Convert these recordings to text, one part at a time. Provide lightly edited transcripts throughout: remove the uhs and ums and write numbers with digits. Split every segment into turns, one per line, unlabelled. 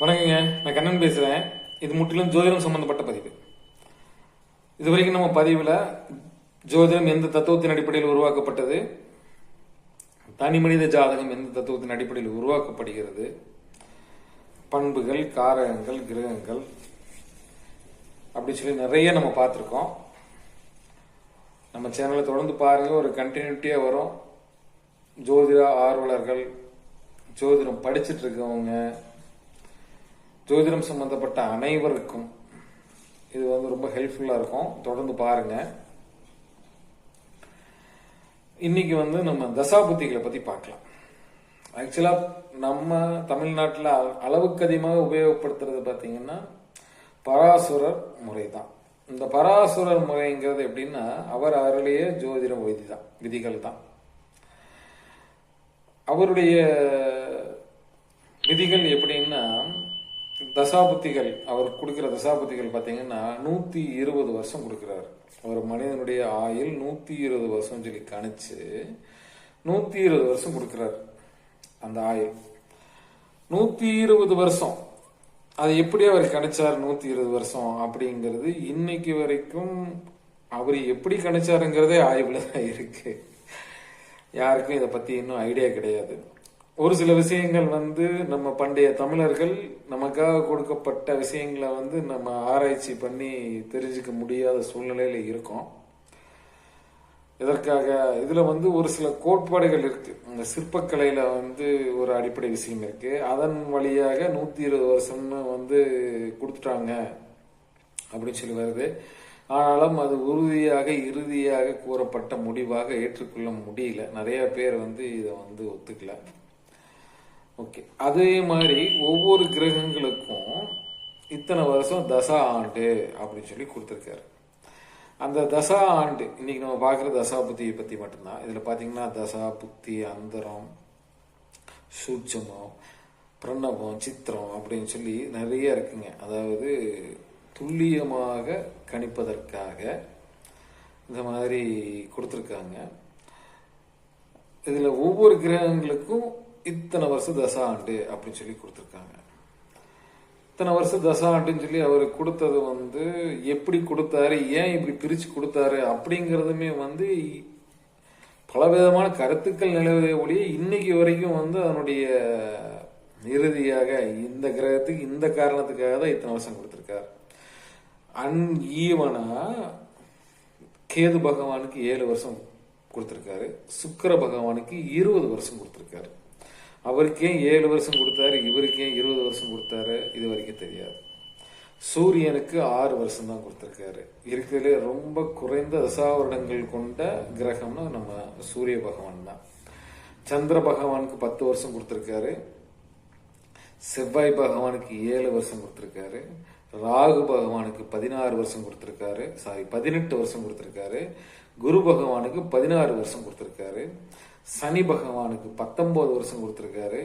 வணக்கங்க, நான் கண்ணன் பேசுறேன். இது முற்றிலும் ஜோதிடம் சம்பந்தப்பட்ட பதிவு. இதுவரைக்கும் நம்ம பதிவுல ஜோதிடம் எந்த தத்துவத்தின் அடிப்படையில் உருவாக்கப்பட்டது, தனி மனித ஜாதகம் எந்த தத்துவத்தின் அடிப்படையில் உருவாக்கப்படுகிறது, பண்புகள், காரகங்கள், கிரகங்கள் அப்படி சொல்லி நிறைய நம்ம பார்த்துருக்கோம். நம்ம சேனலை தொடர்ந்து பாருங்க, ஒரு கண்டினியூட்டியா வரும். ஜோதிட ஆர்வலர்கள், ஜோதிடம் படிச்சுட்டு இருக்கவங்க, ஜோதிடம் சம்பந்தப்பட்ட அனைவருக்கும் இது ரொம்ப ஹெல்ப்ஃபுல்லா இருக்கும். தொடர்ந்து பாருங்க. இன்னைக்கு நம்ம தசாபுத்திகளை பத்தி பார்க்கலாம். ஆக்சுவலா நம்ம தமிழ்நாட்டில் அளவுக்கு அதிகமாக உபயோகப்படுத்துறது பாத்தீங்கன்னா பராசுரர் முறை தான். இந்த பராசுரர் முறைங்கிறது எப்படின்னா அவர் அருளிய ஜோதிட விதிகள் தான். அவருடைய விதிகள் எப்படின்னா, தசாபுத்திகள் அவர் கொடுக்கிற தசாபுத்திகள் பாத்தீங்கன்னா 120 வருஷம் கொடுக்கிறார். ஒரு மனிதனுடைய ஆயுள் 120 வருஷம் சொல்லி கணிச்சு 120 வருஷம் கொடுக்கிறார். அந்த ஆயுள் 120 வருஷம். அது எப்படி அவர் கணிச்சார் 120 வருஷம் அப்படிங்கிறது இன்னைக்கு வரைக்கும் அவர் எப்படி கணிச்சாருங்கிறதே ஆய்வுல தான் இருக்கு. யாருக்கும் இதை பத்தி இன்னும் ஐடியா கிடையாது. ஒரு சில விஷயங்கள் நம்ம பண்டைய தமிழர்கள் நமக்காக கொடுக்கப்பட்ட விஷயங்களை நம்ம ஆராய்ச்சி பண்ணி தெரிஞ்சுக்க முடியாத சூழ்நிலையில இருக்கோம். இதற்காக இதுல ஒரு சில கோட்பாடுகள் இருக்கு. இந்த சிற்பக்கலையில ஒரு அடிப்படை விஷயம் இருக்கு. அதன் வழியாக 120 வருஷம்னு கொடுத்துட்டாங்க அப்படின்னு சொல்லி வருது. ஆனாலும் அது உறுதியாக இறுதியாக கூறப்பட்ட முடிவாக ஏற்றுக்கொள்ள முடியல. நிறைய பேர் இதை ஒத்துக்கல. ஓகே, அதே மாதிரி ஒவ்வொரு கிரகங்களுக்கும் இத்தனை வருஷம் தசா ஆண்டு அப்படின்னு சொல்லி கொடுத்துருக்காரு. அந்த தசா ஆண்டு இன்னைக்கு நம்ம பார்க்குற தசா புத்தியை பற்றி மட்டும்தான். இதில் பார்த்தீங்கன்னா தசா புத்தி, அந்தரம், சூட்சமம், பிரணவம், சித்திரம் அப்படின்னு சொல்லி நிறைய இருக்குங்க. அதாவது துல்லியமாக கணிப்பதற்காக இந்த மாதிரி கொடுத்துருக்காங்க. இதில் ஒவ்வொரு கிரகங்களுக்கும் இத்தனை வருஷம் தசா ஆண்டு அப்படின்னு சொல்லி கொடுத்துருக்காங்க. இத்தனை வருஷம் தசா ஆண்டுன்னு சொல்லி அவர் கொடுத்தது எப்படி கொடுத்தாரு, ஏன் இப்படி பிரிச்சு கொடுத்தாரு அப்படிங்கிறதுமே பலவிதமான கருத்துக்கள் நிலவே ஒழிய இன்னைக்கு வரைக்கும் அதனுடைய இறுதியாக இந்த கிரகத்துக்கு இந்த காரணத்துக்காக தான் இத்தனை வருஷம் கொடுத்துருக்காரு. ஈவனா கேது பகவானுக்கு 7 வருஷம் கொடுத்துருக்காரு. சுக்கிர பகவானுக்கு 20 வருஷம் கொடுத்துருக்காரு. அவருக்கு ஏன் 7 வருஷம் கொடுத்தாரு, இவருக்கு ஏன் 20 வருஷம் கொடுத்தாரு, இது வரைக்கும் தெரியாது. சூரியனுக்கு 6 வருஷம் தான் கொடுத்துருக்காரு. இருக்கிறதுலே ரொம்ப குறைந்த தசாவருடங்கள் கொண்ட கிரகம்னா நம்ம சூரிய பகவான் தான். சந்திர பகவானுக்கு 10 வருஷம் கொடுத்துருக்காரு. செவ்வாய் பகவானுக்கு 7 வருஷம் கொடுத்துருக்காரு. ராகு பகவானுக்கு 16 வருஷம் கொடுத்துருக்காரு. 18 வருஷம் கொடுத்துருக்காரு. குரு பகவானுக்கு 16 வருஷம் கொடுத்துருக்காரு. சனி பகவானுக்கு 19 வருஷம் கொடுத்துருக்காரு.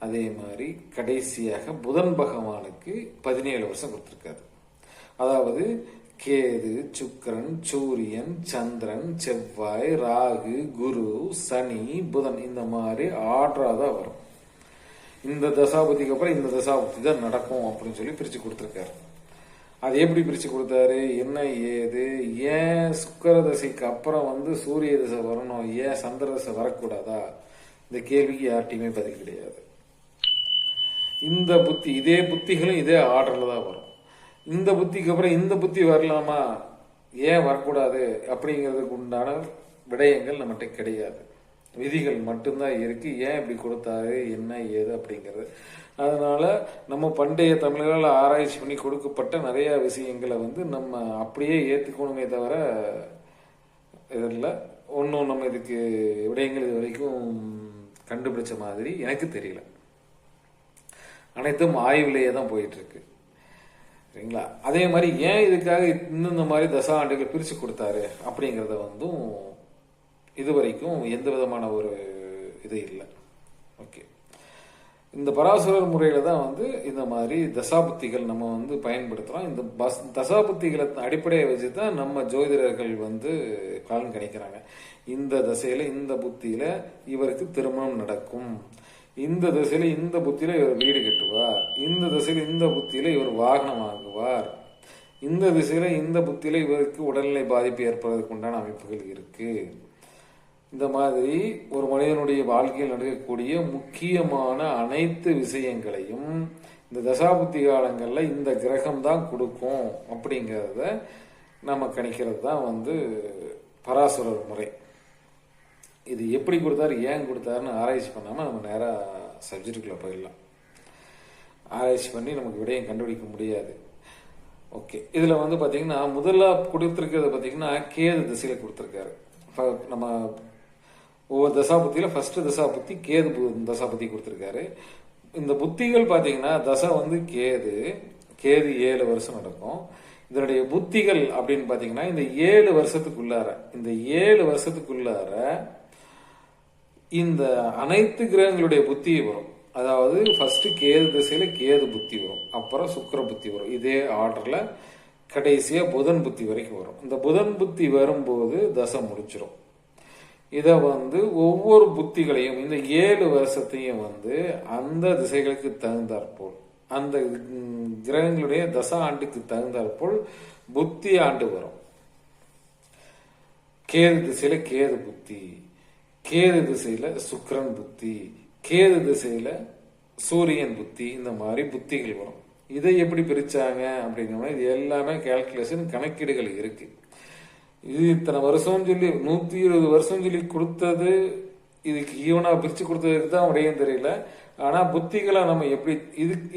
அதே மாதிரி கடைசியாக புதன் பகவானுக்கு 17 வருஷம் கொடுத்துருக்காரு. அதாவது கேது, சுக்கிரன், சூரியன், சந்திரன், செவ்வாய், ராகு, குரு, சனி, புதன் இந்த மாதிரி ஆர்டராதான் வரும். இந்த தசாபதிக்கு அப்புறம் இந்த தசாபதி தான் நடக்கும் அப்படின்னு சொல்லி பிரிச்சு கொடுத்துருக்காரு. அது எப்படி பிரிச்சு கொடுத்தாரு, என்ன ஏது, ஏன் சுக்கர தசைக்கு அப்புறம் சூரிய தசை வரணும், ஏன் சந்திர தசை வரக்கூடாதா, இந்த கேள்விக்கு யார்ட்டையுமே பதில் கிடையாது. இந்த புத்தி, இதே புத்திகளும் இதே ஆர்டர்ல தான் வரும். இந்த புத்திக்கு அப்புறம் இந்த புத்தி வரலாமா, ஏன் வரக்கூடாது அப்படிங்கிறதுக்கு உண்டான விடயங்கள் நம்மகிட்ட கிடையாது. விதிகள் மட்டும்தான் இருக்கு. ஏன் இப்படி கொடுத்தாரு, என்ன ஏது அப்படிங்கிறது. அதனால நம்ம பண்டைய தமிழர்கள் ஆராய்ச்சி பண்ணி கொடுக்கப்பட்ட நிறைய விஷயங்களை நம்ம அப்படியே ஏற்றுக்கணுமே தவிர இதில் ஒன்றும் நம்ம இதுக்கு விடயங்கள் இது வரைக்கும் கண்டுபிடிச்ச மாதிரி எனக்கு தெரியல. அனைத்தும் ஆய்வுலேயே தான் போயிட்டு இருக்கு. சரிங்களா? அதே மாதிரி ஏன் இதுக்காக இந்த மாதிரி தசா ஆண்டுகள் பிரித்து கொடுத்தாரு அப்படிங்கிறத இது வரைக்கும் எந்த விதமான ஒரு இது இல்லை. ஓகே, இந்த பராசுரர் முறையில தான் இந்த மாதிரி தசாபுத்திகள் நம்ம பயன்படுத்துறோம். இந்த தசாபுத்திகளை அடிப்படையை வச்சு தான் நம்ம ஜோதிடர்கள் பலன் கணிக்கிறாங்க. இந்த தசையில இந்த புத்தியில இவருக்கு திருமணம் நடக்கும், இந்த திசையில இந்த புத்தியில இவர் வீடு கட்டுவார், இந்த திசையில இந்த புத்தியில இவர் வாகனம் வாங்குவார், இந்த திசையில இந்த புத்தியில இவருக்கு உடல்நிலை பாதிப்பு ஏற்படுவதற்கு உண்டான அமைப்புகள் இருக்கு. இந்த மாதிரி ஒரு மனிதனுடைய வாழ்க்கையில் நடக்கக்கூடிய முக்கியமான அனைத்து விஷயங்களையும் இந்த தசாபுத்தி காலங்களில் இந்த கிரகம் தான் கொடுக்கும் அப்படிங்கிறத நம்ம கணிக்கிறது தான் பராசரர் முறை. இது எப்படி கொடுத்தாரு, ஏன் கொடுத்தாருன்னு ஆராய்ச்சி பண்ணாமல் நம்ம நேராக சப்ஜெக்டுக்குள்ளே போயிடலாம். ஆராய்ச்சி பண்ணி நமக்கு விடயம் கண்டுபிடிக்க முடியாது. ஓகே, இதில் பார்த்தீங்கன்னா முதல்ல கொடுத்துருக்கிறது பார்த்தீங்கன்னா கேது திசையில் கொடுத்துருக்காரு. நம்ம ஒவ்வொரு தசாபுத்தியில் ஃபர்ஸ்ட் தசாபுத்தி கேது தசாபுத்தி கொடுத்துருக்காரு. இந்த புத்திகள் பார்த்தீங்கன்னா தசை கேது 7 வருஷம் நடக்கும். இதனுடைய புத்திகள் அப்படின்னு பார்த்தீங்கன்னா இந்த 7 வருஷத்துக்குள்ளார இந்த அனைத்து கிரகங்களுடைய புத்தி வரும். அதாவது ஃபர்ஸ்ட் கேது திசையில கேது புத்தி வரும், அப்புறம் சுக்கிர புத்தி வரும். இதே ஆர்டர்ல கடைசியா புதன் புத்தி வரைக்கும் வரும். இந்த புதன் புத்தி வரும்போது தசை முடிச்சிடும். இதை ஒவ்வொரு புத்திகளையும் இந்த 7 வருஷத்தையும் அந்த திசைகளுக்கு தகுந்தாற்போல், அந்த கிரகங்களுடைய தசா ஆண்டுக்கு தகுந்தாற்போல் புத்தி ஆண்டு வரும். கேது திசையில கேது புத்தி, கேது திசையில சுக்கிரன் புத்தி, கேது திசையில சூரியன் புத்தி, இந்த மாதிரி புத்திகள் வரும். இதை எப்படி பிரிச்சாங்க அப்படின்னா இது எல்லாமே கால்குலேஷன் கணக்கீடுகள் இருக்கு. இது இத்தனை வருஷம் சொல்லி 120 வருஷம் சொல்லி கொடுத்தது, இதுக்கு ஈவனா பிரிச்சு கொடுத்ததுக்கு தான் உடையும் தெரியல. ஆனா புத்திகளை நம்ம எப்படி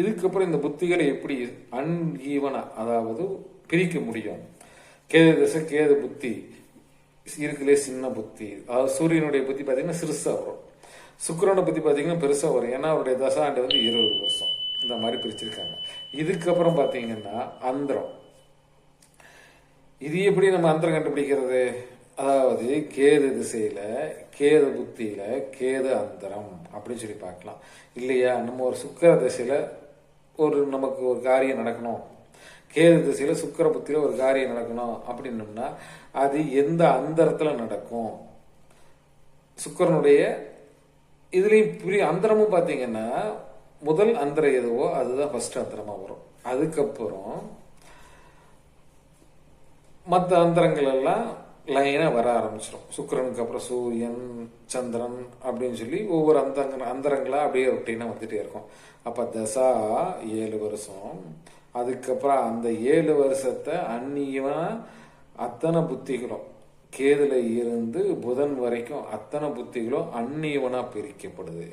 இதுக்கப்புறம் இந்த புத்திகளை எப்படி அன்ஈவனா அதாவது பிரிக்க முடியும். கேது திசை கேது புத்தி இருக்குலே சின்ன புத்தி, அதாவது சூரியனுடைய புத்தி பாத்தீங்கன்னா சிறுசா வரும், சுக்கிரனை பத்தி பாத்தீங்கன்னா பெருசா வரும். ஏன்னா அவருடைய தசாண்டு 20 வருஷம். இந்த மாதிரி பிரிச்சிருக்காங்க. இதுக்கப்புறம் பாத்தீங்கன்னா அந்தரம். இது எப்படி நம்ம அந்தரம் கண்டுபிடிக்கிறது? அதாவது கேது திசையில கேது புத்தியில கேது அந்தரம் அப்படின்னு சொல்லி பார்க்கலாம். இல்லையா, நம்ம ஒரு சுக்கிர திசையில நமக்கு ஒரு காரியம் நடக்கணும், கேது திசையில சுக்கிர புத்தியில ஒரு காரியம் நடக்கணும் அப்படின்னம்னா அது எந்த அந்தரத்துல நடக்கும்? சுக்கிரனுடைய இதுலயும் அந்தரமும் பாத்தீங்கன்னா முதல் அந்தரம் எதுவோ அதுதான் ஃபர்ஸ்ட் அந்தரமா வரும். அதுக்கப்புறம் மற்ற அந்தரங்கள் எல்லாம் லைனா வர ஆரம்பிச்சிடும். சுக்கிரனுக்கு அப்புறம் சூரியன், சந்திரன் அப்படின்னு சொல்லி ஒவ்வொரு அந்தரங்களா அப்படியே ரொட்டீனா வந்துட்டே இருக்கும். அப்ப தசா 7 வருஷம். அதுக்கப்புறம் அந்த 7 வருஷத்தை அந்நியமா அத்தனை புத்திகளும் கேதுல இருந்து புதன் வரைக்கும் அத்தனை புத்திகளும் அந்நியவனா பிரிக்கப்படுது.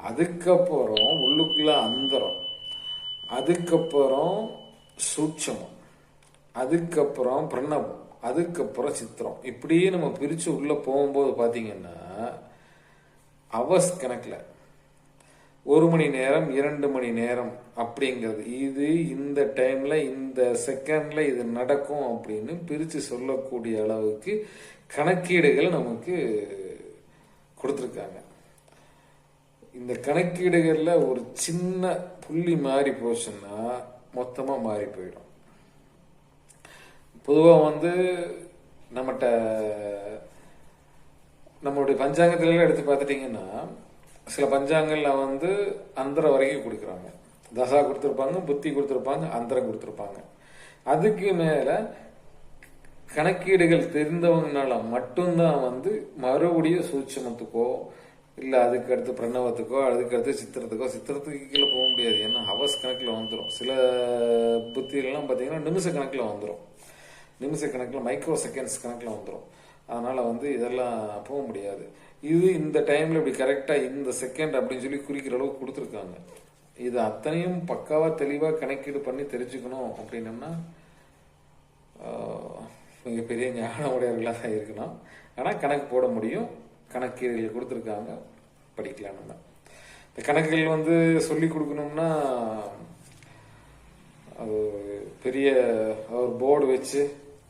அதுக்கப்புறம் உள்ளுக்குள்ள அந்தரம், அதுக்கப்புறம் சூட்சமம், அதுக்கப்புறம் பிரணவம், அதுக்கப்புறம் சித்திரம். இப்படியே நம்ம பிரிச்சு உள்ள போகும்போது பாத்தீங்கன்னா அவர்ஸ் கணக்குல 1 மணி நேரம் 2 மணி நேரம் அப்படிங்கிறது இது இந்த டைம்ல இந்த செகண்ட்ல இது நடக்கும் அப்படின்னு பிரிச்சு சொல்லக்கூடிய அளவுக்கு கணக்கீடுகள் நமக்கு கொடுத்துருக்காங்க. இந்த கணக்கீடுகள்ல ஒரு சின்ன புள்ளி மாறி போச்சுன்னா மொத்தமா மாறி போயிடும். பொதுவா நம்மளுடைய பஞ்சாங்கத்துல எடுத்து பார்த்துட்டீங்கன்னா சில பஞ்சாங்கள்ல அந்தரம் வரைக்கும் கொடுக்குறாங்க, தசா கொடுத்துருப்பாங்க, புத்தி கொடுத்துருப்பாங்க, அந்தரம் கொடுத்துருப்பாங்க. அதுக்கு மேல கணக்கீடுகள் தெரிந்தவங்கனால மட்டும்தான் மறுபடியும் சூட்சமத்துக்கோ இல்ல அதுக்கு அடுத்து பிரணவத்துக்கோ அதுக்கு அடுத்து சித்திரத்துக்கு கீழே போக முடியாது. ஏன்னா ஹவர்ஸ் கணக்கில் வந்துடும். சில புத்திகள்லாம் பார்த்தீங்கன்னா நிமிஷ கணக்கில் வந்துடும், நிமிஷ கணக்கில் மைக்ரோ செகண்ட்ஸ் கணக்கில் வந்துடும். அதனால இதெல்லாம் போக முடியாது. இது இந்த டைம்ல இப்படி கரெக்டா இந்த செகண்ட் அப்படின்னு சொல்லி குறிக்கிற அளவுக்கு கொடுத்துருக்காங்க. இது அத்தனையும் பக்காவா தெளிவா கணக்கீடு பண்ணி தெரிஞ்சுக்கணும் அப்படின்னம்னா மிகப்பெரிய ஞான உடையவர்களாக தான் இருக்கணும். ஆனா கணக்கு போட முடியும், கணக்கீடுகள் கொடுத்துருக்காங்க, படிக்கலாம். நம்ம இந்த கணக்குகள் சொல்லி கொடுக்கணும்னா அது பெரிய ஒரு போர்டு வச்சு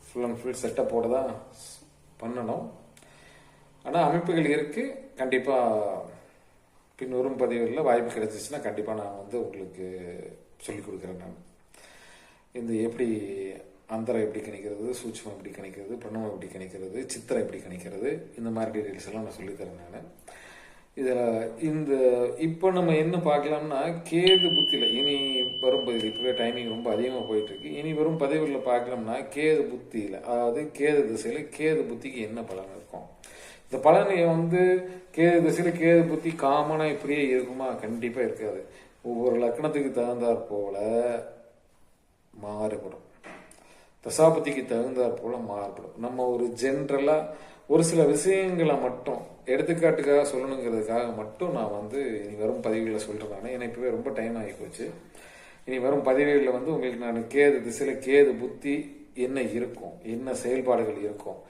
ஃபுல் அண்ட் ஃபுல் செட்டப்போட தான் பண்ணணும். ஆனால் அமைப்புகள் இருக்கு. கண்டிப்பாக பின்வரும் பதிவுகளில் வாய்ப்பு கிடைச்சிச்சுன்னா கண்டிப்பாக நான் உங்களுக்கு சொல்லிக் கொடுக்குறேன். நான் இந்த எப்படி அந்தரம் எப்படி கணிக்கிறது, சூட்சமம் எப்படி கணிக்கிறது, பிரணவம் எப்படி கணிக்கிறது, சித்திரம் எப்படி கணிக்கிறது, இந்த மாதிரி டீடைல்ஸ் எல்லாம் நான் சொல்லித்தரேன். நான் இதில் இந்த இப்போ நம்ம என்ன பார்க்கலாம்னா கேது புத்தியில் இனி வரும் பதிவு இப்போவே டைமிங் ரொம்ப அதிகமாக போயிட்டுருக்கு. இனி வரும் பதிவுகளில் பார்க்கலாம்னா கேது புத்தியில், அதாவது கேது திசையில் கேது புத்திக்கு என்ன பலன் இருக்கும். இந்த பலனை கேது திசையில் கேது புத்தி காமனாக இப்படியே இருக்குமா? கண்டிப்பாக இருக்காது. ஒவ்வொரு லக்னத்துக்கு தகுந்தாற் போல மாறுபடும். தசாபதிக்கு தகுந்தாற் போல மாறுபடும். நம்ம ஒரு ஜென்ரலாக ஒரு சில விஷயங்களை மட்டும் எடுத்துக்காட்டுக்காக சொல்லணுங்கிறதுக்காக மட்டும் நான் இனி வரும் பதிவுகளை சொல்கிறேன். நான் ஏன்னா இப்போவே ரொம்ப டைம் ஆகி போச்சு. இனி வரும் பதிவுகளில் உங்களுக்கு நான் கேது திசையில் கேது புத்தி என்ன இருக்கும், என்ன செயல்பாடுகள் இருக்கும்,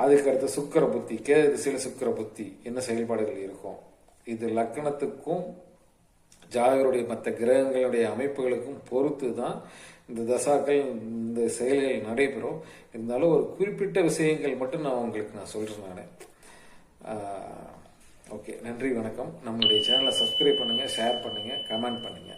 அதுக்கடுத்து சுக்கிர புத்தி, கேது திசையில் சுக்கிர புத்தி என்ன செயல்பாடுகள் இருக்கும், இது லக்னத்துக்கும் ஜாதகருடைய மற்ற கிரகங்களுடைய அமைப்புகளுக்கும் பொறுத்து தான் இந்த தசாக்கள் இந்த செயல்கள் நடைபெறும். இருந்தாலும் ஒரு குறிப்பிட்ட விஷயங்கள் மட்டும் நான் சொல்கிறேன். ஓகே, நன்றி, வணக்கம். நம்மளுடைய சேனலை சப்ஸ்கிரைப் பண்ணுங்கள், ஷேர் பண்ணுங்கள், கமெண்ட் பண்ணுங்கள்.